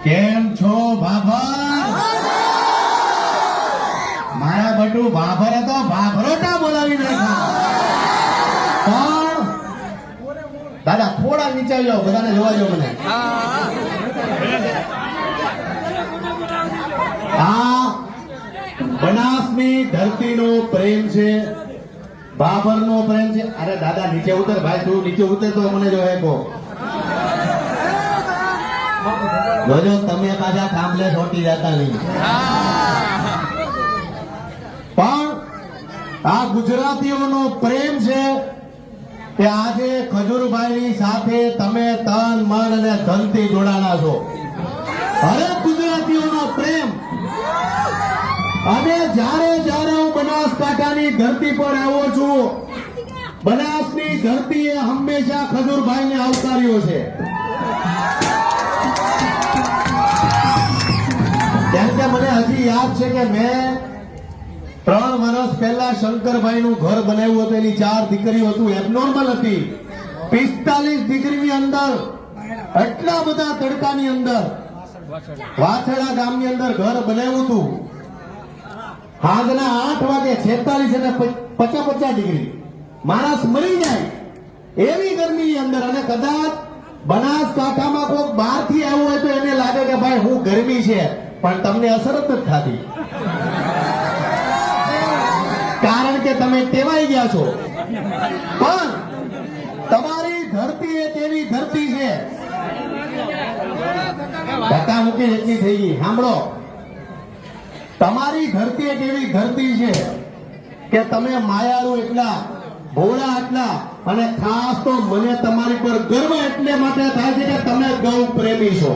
કેમ છો ભાભર? મારા બટુ ભાભરે તો ભાભરોટા બોલાવી નાખ્યા. પણ દાદા થોડા નીચે જાઓ, બધાને જોવા જો મને. આ બનાસની ધરતીનો પ્રેમ છે, ભાભરનો પ્રેમ છે. અરે દાદા નીચે ઉતર ભાઈ, તું નીચે ઉતર તો મને જો હેકો જોજો, તમે પાછા કામલે છોટી જતા નહીં. પણ આ ગુજરાતીઓનો પ્રેમ છે કે આજે ખજૂરભાઈની સાથે તમે તન મન અને ધનથી જોડાણા છો. હરેક ગુજરાતીઓનો પ્રેમ. અને જ્યારે જ્યારે હું બનાસકાંઠાની ધરતી પર આવ્યો છું, બનાસની ધરતીએ હંમેશા ખજૂરભાઈને આવકાર્યો છે. કેમ કે મને હજી યાદ છે કે મેં 3 વર્ષ પહેલા શંકરભાઈનું ઘર બનાવ્યું હતું. એની 4 દીકરીઓ હતું, એબનોર્મલ હતી. 45 ડિગ્રીની અંદર, એટલા બધા તડકાની અંદર વાછડા ગામની અંદર ઘર બનાવ્યું હતું. સાંજના 8 વાગે 46 અને 50 ડિગ્રી, માણસ મરી જાય એવી ગરમીની અંદર. અને કદાચ બનાસકાંઠામાં કોઈ બહારથી આવ્યું હોય તો એને લાગે કે ભાઈ હું ગરમી છે, પણ તમને અસર જ નથી થતી, કારણ કે તમે ટેવાઈ ગયા છો. પણ તમારી ધરતી એક એવી ધરતી છે, ધક્કા મૂકી એટલી થઈ ગઈ. સાંભળો, તમારી ધરતી એક એવી ધરતી છે કે તમે માયાળુ એટલા, ભોળા એટલા, અને ખાસ તો મને તમારી પર ગર્વ એટલે માટે થાય છે કે તમે ગૌ પ્રેમી છો.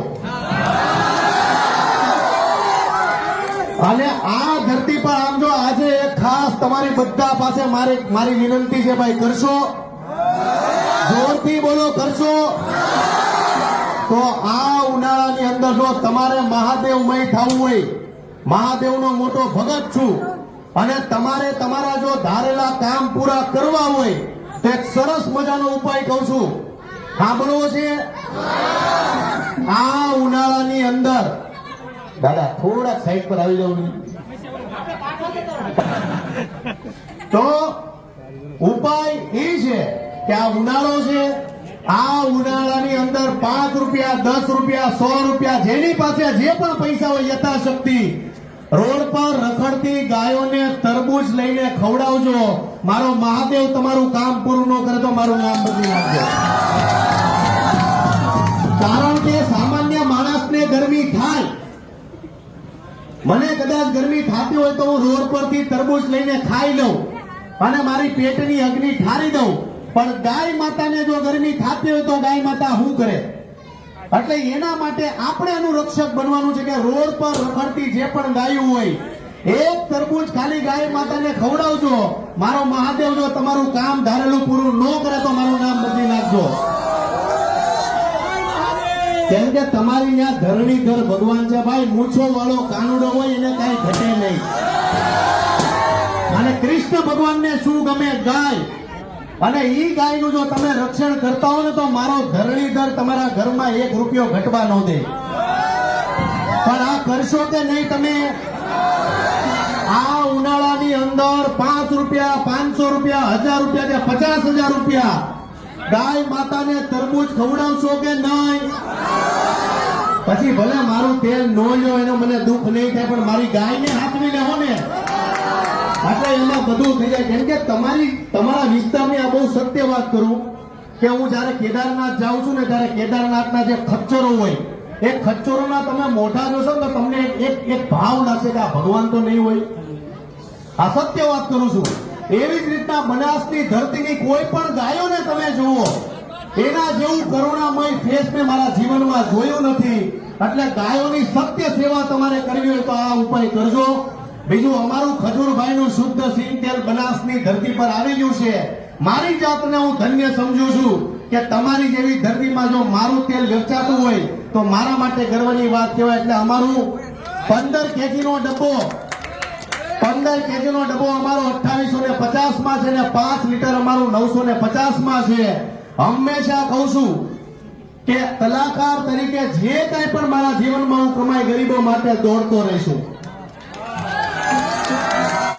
અને આ ધરતી પર આમ જો આજે ખાસ તમારી બધા પાસે મારી વિનંતી છે, ભાઈ કરશો, જોરથી બોલો કરશો. તો આ ઉનાળાની અંદર જો તમારે મહાદેવમય થવું હોય, મહાદેવનો મોટો ભગત છું, અને તમારે તમારા જો ધારેલા કામ પૂરા કરવા હોય તો એક સરસ મજાનો ઉપાય કહું છું, સાંભળવો છે. આ ઉનાળાની અંદર દાદા થોડાક સાઈડ પર આવી જાવ. તો ઉપાય એ છે કે આ ઉનાળો છે, આ ઉનાળાની અંદર 5 રૂપિયા, 10 રૂપિયા, 100 રૂપિયા, જેની પાસે જે પણ પૈસા હોય યથાશક્તિ રોડ પર રખડતી ગાયોને તરબૂચ લઈને ખવડાવજો. મારો મહાદેવ તમારું કામ પૂરું ન કરે તો મારું નામ બદલી નાખજો. કારણ કે સામાન્ય માણસને ગરમી થાય, મને કદાચ ગરમી થતી હોય તો હું રોડ પરથી તરબૂચ લઈને ખાઈ લઉં અને મારી પેટની અગ્નિ ઠારી દઉં. પણ ગાય માતાને જો ગરમી થતી હોય તો ગાય માતા શું કરે? એટલે એના માટે આપણે એનું રક્ષક બનવાનું છે કે રોડ પર રખડતી જે પણ ગાયો હોય, એક તરબૂચ ખાલી ગાય માતાને ખવડાવજો. મારો મહાદેવ જો તમારું કામ ધારેલું પૂરું ન કરે તો મારું નામ બદલી નાખજો. કેમ કે તમારી ત્યાં ધરણીધર ભગવાન છે ભાઈ. મૂછો વાળો કાનુડો હોય એને કઈ ઘટે નહીં. અને કૃષ્ણ ભગવાનને શું ગમે? ગાય. અને ઈ ગાયનું જો તમે રક્ષણ કરતા હો ને તો મારો ધરણીધર તમારા ઘરમાં 1 રૂપિયો ઘટવા ન દે. પણ આ કરશો કે નહીં તમે? આ ઉનાળાની અંદર 5 રૂપિયા, 500 રૂપિયા, 1000 રૂપિયા કે 50,000 રૂપિયા ગાય માતાને તરબૂચ ખવડાવશો કે નહીં? પછી ભલે મારું તેલ ન લ્યો એનો મને દુઃખ નહીં થાય, પણ મારી ગાયને હાથવી લેવો ને, એટલે એમાં બધું થઈ જાય. કેમ કે તમારા વિસ્તારની આ બહુ સત્ય વાત કરું કે હું જયારે કેદારનાથ જાઉં છું ને ત્યારે કેદારનાથના જે ખચ્ચરો હોય, એ ખચ્ચરોના તમે મોઢા જોશો ને તો તમને એક ભાવ લાગશે કે આ ભગવાન તો નહીં હોય. આ સત્ય વાત કરું છું. એવી જ રીતના બનાસની ધરતીની કોઈ પણ ગાયોને તમે જુઓ, એના જેવું કરુણામય ફેસ મેં મારા જીવનમાં જોયું નથી. એટલે ગાયોની સત્ય સેવા તમારે કરવી હોય તો આ ઉપાય કરજો. બીજું, અમારું ખજૂરભાઈનું શુદ્ધ સિંગ તેલ બનાસની ધરતી પર આવી ગયું છે. મારી જાતને હું ધન્ય સમજુ છું કે તમારી જેવી ધરતીમાં જો મારું તેલ વેચાતું હોય તો મારા માટે ગર્વની વાત કહેવાય. એટલે અમારું 15 કેજીનો ડબ્બો, 15 કેજીનો ડબ્બો અમારો 2850 માં છે ને 5 લીટર અમારું 950 માં છે. હંમેશા કહું છું કે કલાકાર તરીકે જે કાંઈ પણ મારા જીવનમાં હું કમાઈ ગરીબો માટે દોડતો રહીશું.